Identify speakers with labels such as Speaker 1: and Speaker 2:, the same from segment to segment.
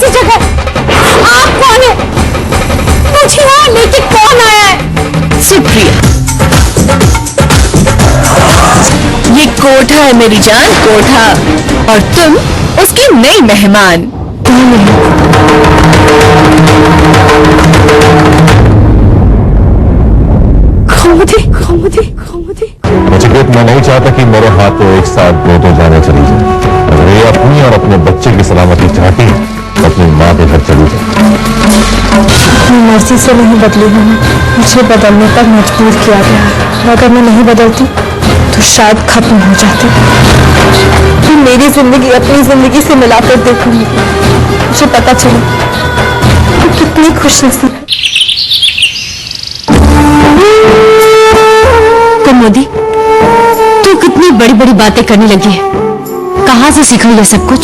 Speaker 1: ऐसी जगह? आप कौन है? मुझे यहाँ लेके कौन आया है?
Speaker 2: सुप्रिया, ये कोठा है मेरी जान, कोठा, और तुम उसकी नई मेहमान।
Speaker 3: मैं नहीं चाहता कि मेरे हाथों एक साथ दो जाने चली जाए। अगर ये अपनी और अपने बच्चे की सलामती चाहती तो अपनी माँ के घर चली जाए।
Speaker 1: मैं मर्जी से नहीं बदली हूँ, मुझे बदलने पर मजबूर किया गया है। अगर मैं नहीं बदलती तो शायद खत्म हो जाती। मैं मेरी जिंदगी अपनी जिंदगी से मिलाकर देखूंगी, मुझे पता चले तो कितनी खुशनसीब है।
Speaker 2: तो मोदी, तू कितनी बड़ी बड़ी बातें करने लगी है, कहाँ से सीखा ये सब कुछ?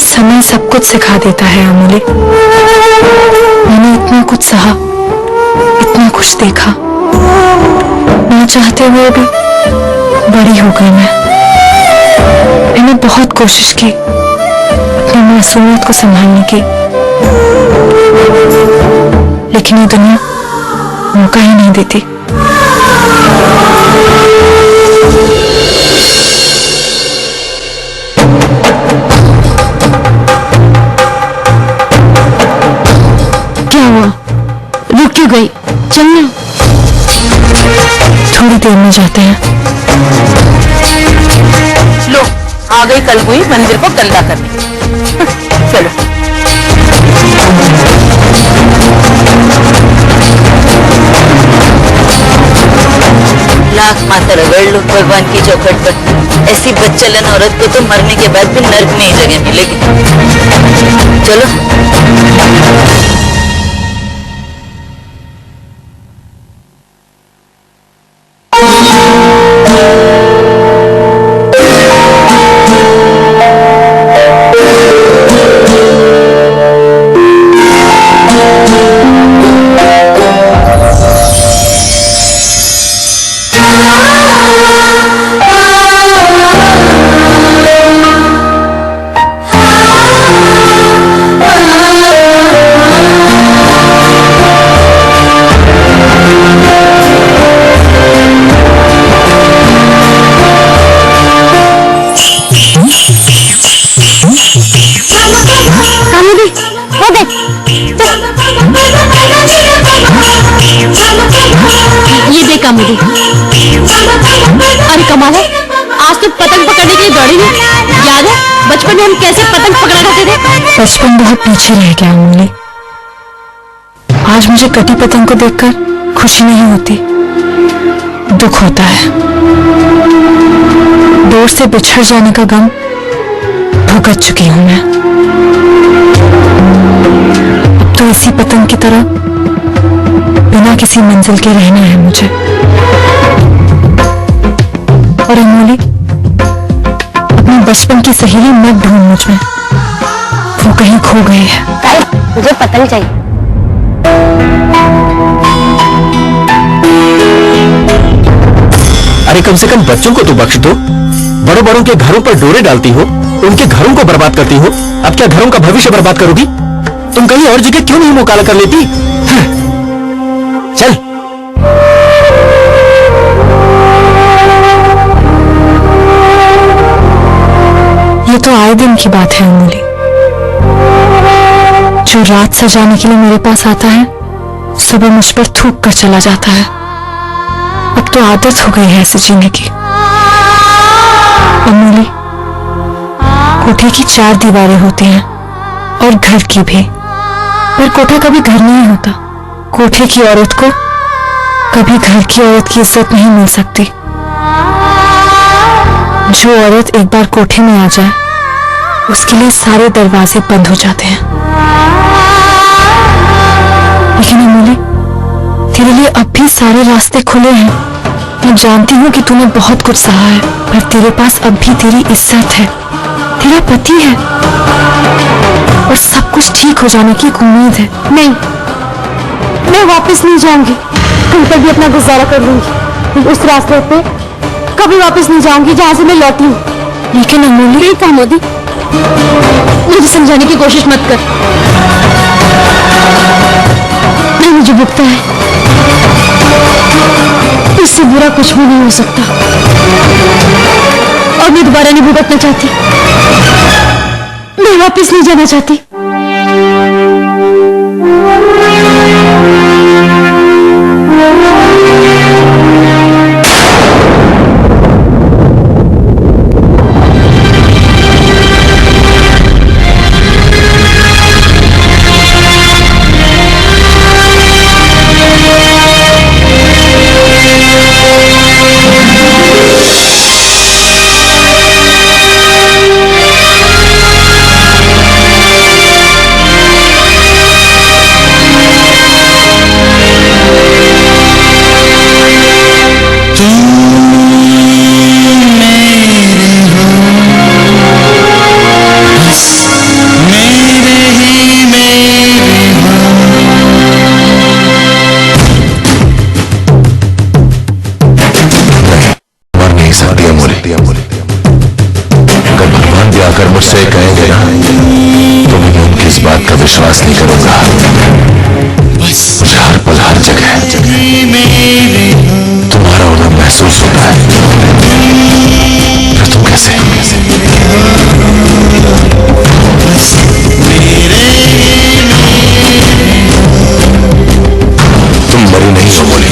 Speaker 1: समय सब कुछ सिखा देता है अमूल्य। मैंने इतना कुछ सहा, इतना कुछ देखा, ना चाहते हुए भी बड़ी हो गई मैं। मैंने बहुत कोशिश की अपनी मासूमियत को संभालने की, लेकिन ये दुनिया मौका ही नहीं देती।
Speaker 2: क्या हुआ? रुक क्यों गई? चलना।
Speaker 1: थोड़ी देर में जाते हैं।
Speaker 2: लो, आ गई कलगुई मंदिर को गंदा करने। चलो। लाख माता रगड़ लो भगवान की चौखट पर, ऐसी बच्चलन औरत को तो मरने के बाद भी नर्क में ही जगह मिलेगी। चलो। ये देख अमूल्य, अरे कमाल है, आज तो पतंग पकड़ने के लिए दौड़ी नहीं। याद है बचपन में हम कैसे पतंग पकड़ा करते थे?
Speaker 1: बचपन बहुत पीछे रह गया अमूल्य। आज मुझे कटी पतंग को देखकर खुशी नहीं होती, दुख होता है। दूर से बिछड़ जाने का गम भुगत चुकी हूं मैं। अब तो इसी पतंग की तरह बिना किसी मंजिल के रहना है मुझे। और अमूल्य, अपने बचपन की सहेली मत ढूंढ मुझ में, वो कहीं खो गई है।
Speaker 2: मुझे पतंग चाहिए।
Speaker 4: अरे कम से कम बच्चों को तो बख्श दो। बड़ों बड़ों के घरों पर डोरे डालती हो, उनके घरों को बर्बाद करती हो। अब क्या घरों का भविष्य बर्बाद करोगी? तुम कहीं और जगह क्यों नहीं मुकाला कर लेती? चल।
Speaker 1: ये तो आए दिन की बात है अमूल्य। जो रात सजाने के लिए मेरे पास आता है, सुबह मुझ पर थूक कर चला जाता है। अब तो आदत हो गई है ऐसे जीने की। अमूल्य, कोठे की 4 दीवारें होती हैं और घर की भी, पर कोठा कभी घर नहीं होता। कोठे की औरत को कभी घर की औरत की इज्जत नहीं मिल सकती। जो औरत एक बार कोठे में आ जाए, उसके लिए सारे दरवाजे बंद हो जाते हैं। लेकिन अमूल्य, तेरे लिए अब भी सारे रास्ते खुले हैं। मैं जानती हूँ कि तूने बहुत कुछ सहा है, पर तेरे पास अब भी तेरी इज्जत है, तेरा पति है, और सब कुछ ठीक हो जाने की एक उम्मीद है।
Speaker 2: नहीं, मैं वापस नहीं जाऊंगी। कहीं पर भी अपना गुजारा कर लूंगी। उस रास्ते पे कभी वापस नहीं जाऊंगी जहां से मैं लौटी हूँ।
Speaker 1: लेकिन अमूल्य,
Speaker 2: कहा मोदी,
Speaker 1: मुझे समझाने की कोशिश मत कर। नहीं, मुझे भुगता है, इससे बुरा कुछ भी नहीं हो सकता और मैं दोबारा नहीं भुगतना चाहती। मैं वापस नहीं जाना चाहती।
Speaker 3: अगर भगवान भी आकर मुझसे कहेंगे ना तो मैं उनकी इस बात का विश्वास नहीं करूंगा। मुझे हर पल हर जगह तुम्हारा होना महसूस होता है। फिर तुम कैसे तुम मरी नहीं हो बोली।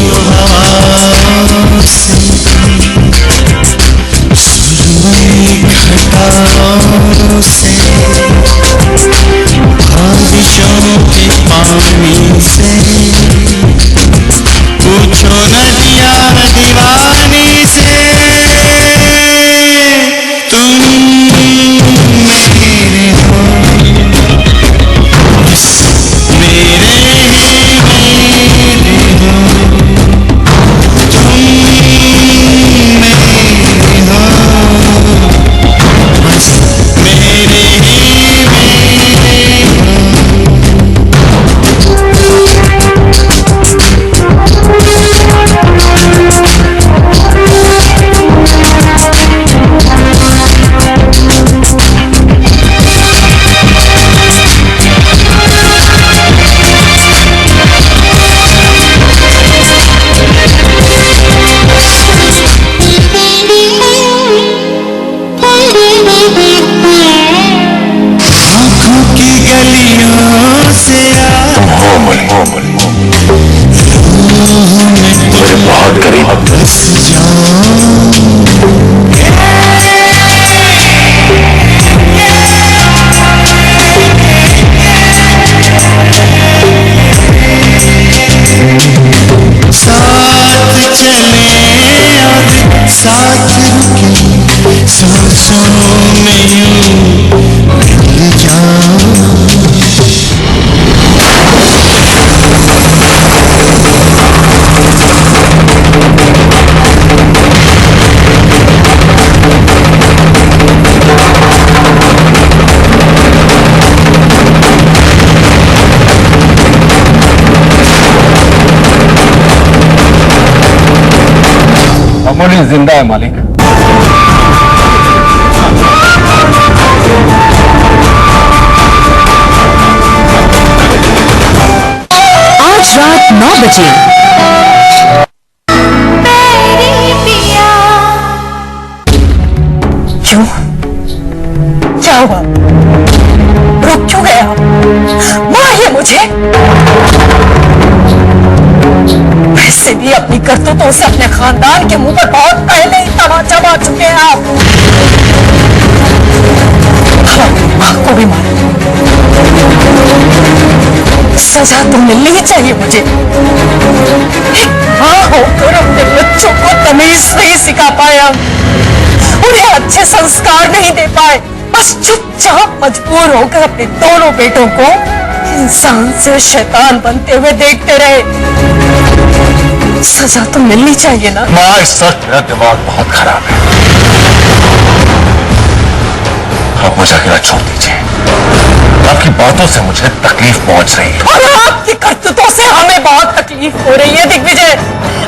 Speaker 5: से बारिशों के पानी से पूछो नदिया दीवानी से तुम मेरे हो बस मेरे हो तुम मेरे हो बस मेरे आँखों की गलियों से
Speaker 3: मेरे बहुत करीब
Speaker 5: बस साथ चले और साथ रुके सांसों में यूं मिल जाओ।
Speaker 3: अमोली जिंदा है मालिक।
Speaker 2: आज रात 9 बजे
Speaker 6: क्यों? क्या हुआ? रुक क्यों गया? मारिए मुझे। वैसे भी अपनी करतूतों से अपने खानदान के मुंह पर बहुत पहले ही तमाचा मार चुके हैं आप। माँ को भी मारा। सजा तो मिलनी ही चाहिए मुझे। एक माँ होकर अपने बच्चों को तमीज नहीं सिखा पाया, उन्हें अच्छे संस्कार नहीं दे पाए, बस चुपचाप मजबूर होकर अपने दोनों बेटों को इंसान से शैतान बनते हुए देखते रहे। सजा तो मिलनी चाहिए ना।
Speaker 3: माँ, इस वक्त मेरा दिमाग बहुत खराब है। आप मुझे अकेला छोड़ दीजिए। आपकी बातों से मुझे तकलीफ पहुंच रही है।
Speaker 6: और आपकी करतूतों से हमें बहुत तकलीफ हो रही है दिग्विजय।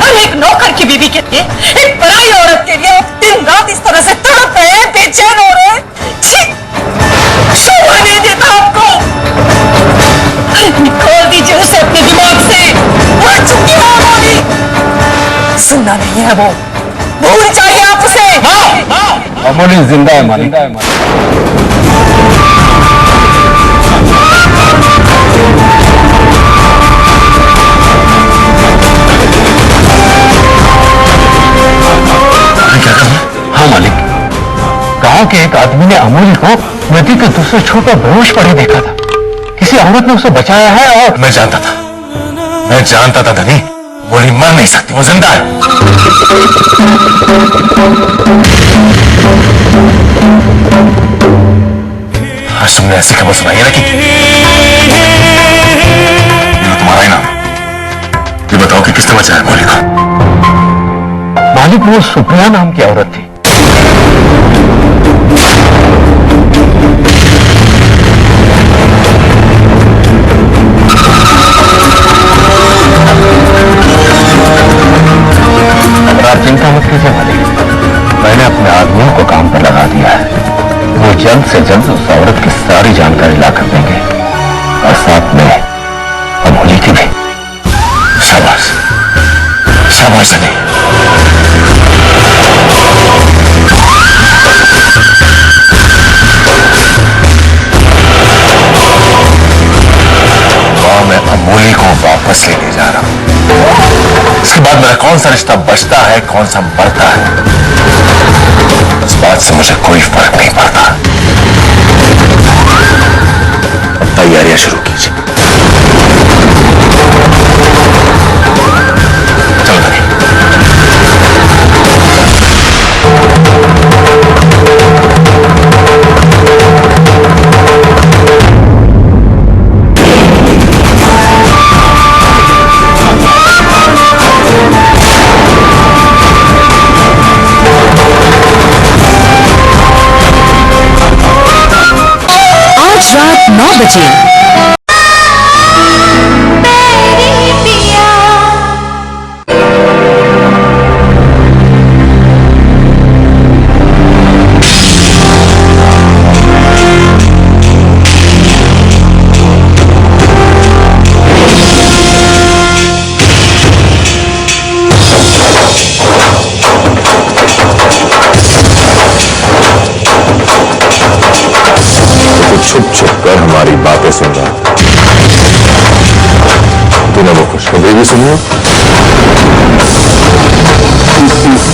Speaker 6: हम एक नौकर की बीवी के लिए, एक पराई औरत के लिए आप दिन रात इस तरह से तड़प रहे हैं, बेचैन हो रहे हैं। छी! जिंदा नहीं है वो, भूल जाइए आप उसे।
Speaker 3: अमोली जिंदा है मालिक।
Speaker 4: क्या कर? हाँ मालिक, गांव के एक आदमी ने अमोली को नदी के दूसरे छोर पर बेहोश पड़े देखा था। किसी औरत ने उसे बचाया है और
Speaker 3: मैं जानता था धनी, अमोली मर नहीं सकती, वो जिंदा है। आज तुमने ऐसी खबर सुनाई है ना कि ये तुम्हारा ही नाम। ये बताओ कि किसने बचाया अमोली को?
Speaker 4: मालिक वो सुप्रिया नाम की औरत थी। आप चिंता मत कीजिए मालिक, मैंने अपने आदमियों को काम पर लगा दिया है। वो जल्द से जल्द उस औरत की सारी जानकारी लाकर देंगे और साथ में अमोली की भी।
Speaker 3: शाबाश शाबाश धनी। मैं अमोली को वापस लेके जा रहा हूं। इसके बाद मेरा कौन सा रिश्ता बचता है, कौन सा मरता है, इस बात से मुझे कोई फर्क नहीं पड़ता। अब तैयारियां शुरू कीजिए। चलो धनी।
Speaker 1: रात 9 बजे
Speaker 3: छुप छुप कर हमारी बातें सुन रहा। तूने वो खुशखबरी भी सुनी?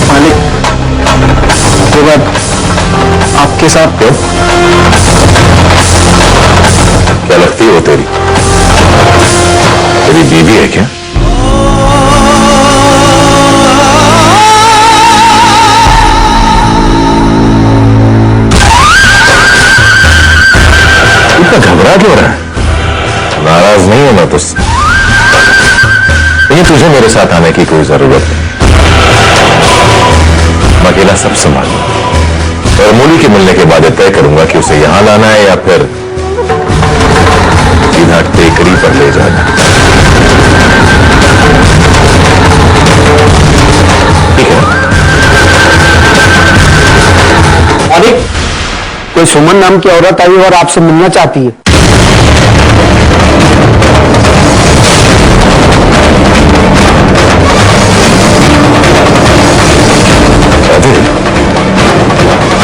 Speaker 4: मालिक, ये बात आपके साथ क्यों?
Speaker 3: क्या लगती है वो तेरी बीवी है क्या? इतना घबरा क्यों रहा है? नाराज नहीं होना तुझसे, लेकिन तुझे मेरे साथ आने की कोई जरूरत नहीं। मैं अकेला सब संभालूंगा और अमोली के मिलने के बाद तय करूंगा कि उसे यहां लाना है या फिर सीधा टेकरी पर ले जाना। ठीक है?
Speaker 4: मालिक, कोई सुमन नाम की औरत आई और आपसे मिलना चाहती है।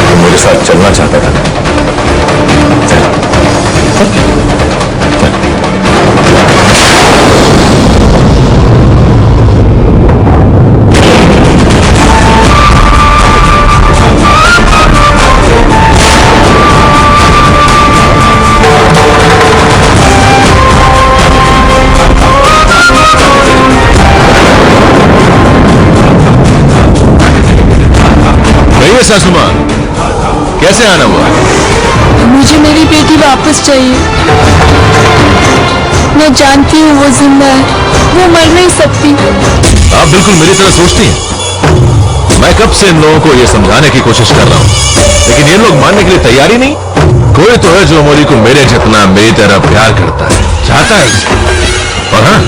Speaker 3: तो मेरे साथ चलना चाहता था।
Speaker 7: सासुमा, कैसे आना हुआ?
Speaker 1: मुझे मेरी बेटी वापस चाहिए। मैं जानती हूँ वो जिंदा है, वो मर नहीं सकती।
Speaker 7: आप बिल्कुल मेरी तरह सोचती हैं। मैं कब से इन लोगों को ये समझाने की कोशिश कर रहा हूँ, लेकिन ये लोग मानने के लिए तैयार ही नहीं। कोई तो है जो अमोली को मेरे जितना मेरी तरह प्यार करता है, चाहता है उसे। और हाँ,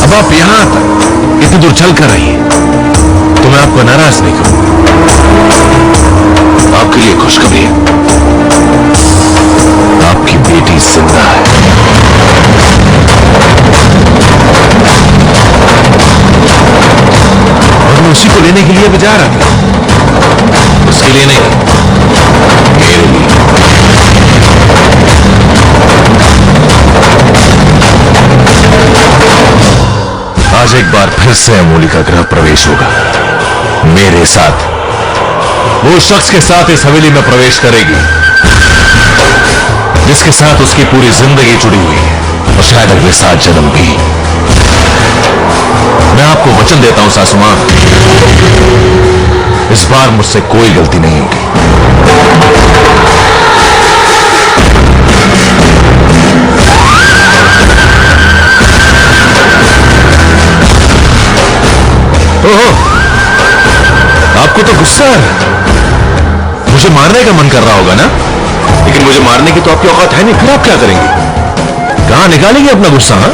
Speaker 7: अब आप यहां तक इतनी दूर चल कर रही हैं, तो मैं आपको नाराज नहीं करूंगा। आपके लिए खुशखबरी है, आपकी बेटी जिंदा है। लेने के लिए भी जा रहा था। उसके लिए नहीं, मेरे लिए। आज एक बार फिर से अमोली का गृह प्रवेश होगा मेरे साथ। वो शख्स के साथ इस हवेली में प्रवेश करेगी जिसके साथ उसकी पूरी जिंदगी जुड़ी हुई है, और शायद अगले 7 जन्म भी। मैं आपको वचन देता हूं सासू मां, इस बार मुझसे कोई गलती नहीं होगी। ओहो, आपको तो गुस्सा है। मुझे मारने का मन कर रहा होगा ना, लेकिन मुझे मारने की तो आपकी औकात है नहीं। फिर आप क्या करेंगे? कहां निकालेंगे अपना गुस्सा? हाँ,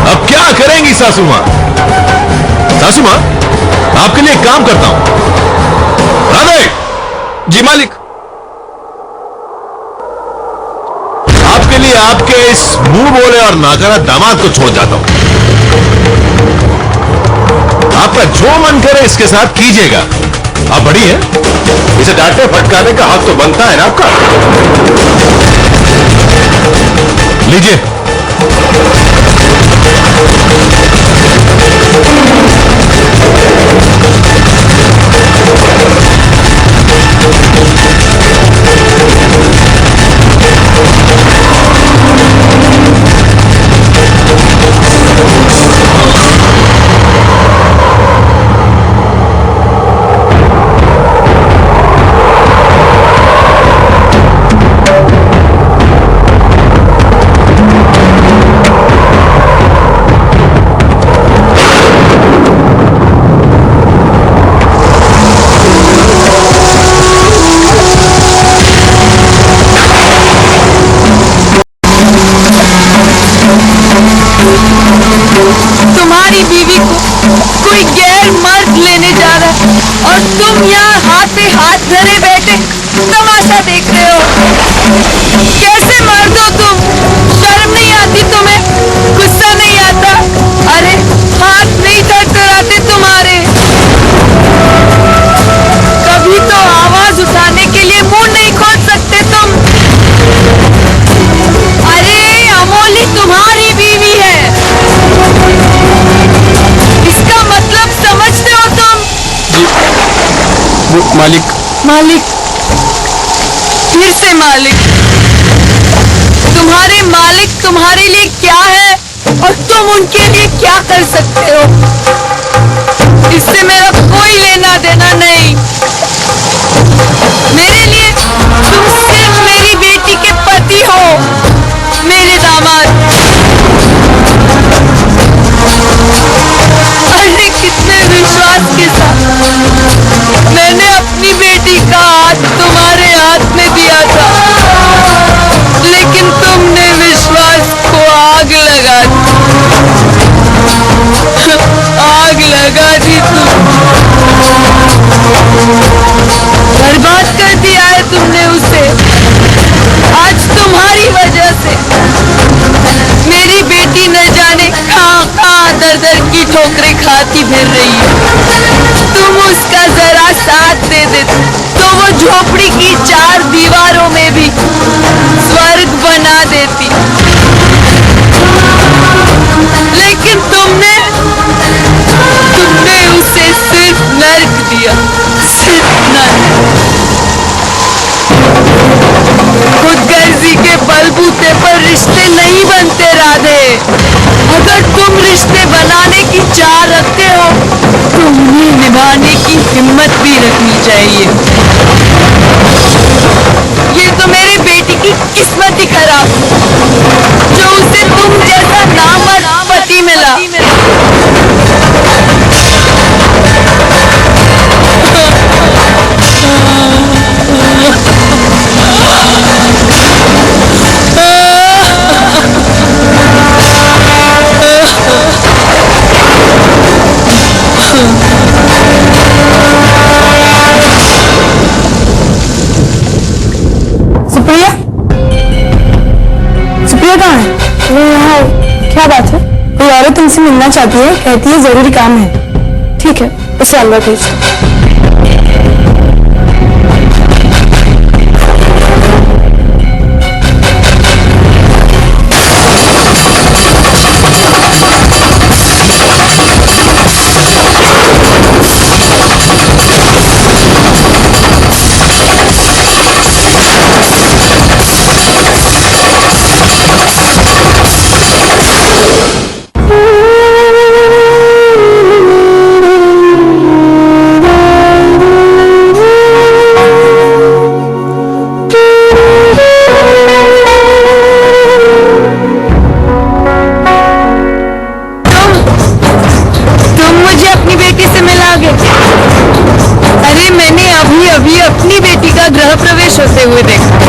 Speaker 7: अब क्या करेंगी सासू मां? सासू मां, आपके लिए एक काम करता हूं। राधे
Speaker 3: जी मालिक।
Speaker 7: आपके लिए आपके इस मुंह बोले और नाकारा दामाद को छोड़ जाता हूं। आपका जो मन करे इसके साथ कीजिएगा। आप बड़ी हैं, इसे डांटने फटकाने का हक तो बनता है ना आपका। लीजिए।
Speaker 6: तुम्हारी बीवी को कोई गैर मर्द लेने जा रहा है और तुम यहाँ हाथ पे हाथ धरे बैठे तमाशा देख रहे हो। कैसे मर्द हो तुम? शर्म नहीं आती तुम्हें? गुस्सा नहीं आता? अरे हाथ नहीं थरथराते तुम्हारे? कभी तो आवाज उठाने के लिए मुंह नहीं खोल सकते तुम? अरे अमोली तुम्हारी बीवी है, इसका मतलब समझते हो तुम?
Speaker 3: जी मालिक।
Speaker 6: मालिक, फिर से मालिक। तुम्हारे मालिक तुम्हारे लिए क्या है और तुम उनके लिए क्या कर सकते हो? इससे मेरा कोई लेना देना नहीं। मेरे लिए तुम सिर्फ मेरी बेटी के पति हो, मेरे दामाद। अरे कितने विश्वास के साथ मैंने अपनी बेटी का हाथ तुम्हारे हाथ में दिया था, लेकिन तुमने विश्वास को आग लगा दी। आग लगा दी तुम। बर्बाद कर दिया है तुमने उसे। आज तुम्हारी वजह से मेरी बेटी न जाने कहां कहां दर दर की ठोकरें खाती फिर रही है। तुम उसका जरा साथ दे देते तो वो झोपड़ी की 4 दीवारों में भी स्वर्ग बना देती, लेकिन तुमने उसे सिर्फ नर्क दिया, सिर्फ नर्क। खुदगर्जी के बलबूते पर रिश्ते नहीं बनते राधे। अगर तुम रिश्ते बनाने की चाह रखते हो तो उन्हें निभाने की हिम्मत भी रखनी चाहिए। ये तो मेरी बेटी की किस्मत ही खराब जो उसे तुम जैसा नामर्द पति मिला।
Speaker 1: सुप्रिया, सुप्रिया कहाँ है? वो यहाँ। क्या बात है? कोई औरत तुमसे मिलना चाहती है, कहती है जरूरी काम है। ठीक है, उसे अंदर भेज।
Speaker 6: अरे मैंने अभी अभी अपनी बेटी का गृह प्रवेश होते हुए देखा।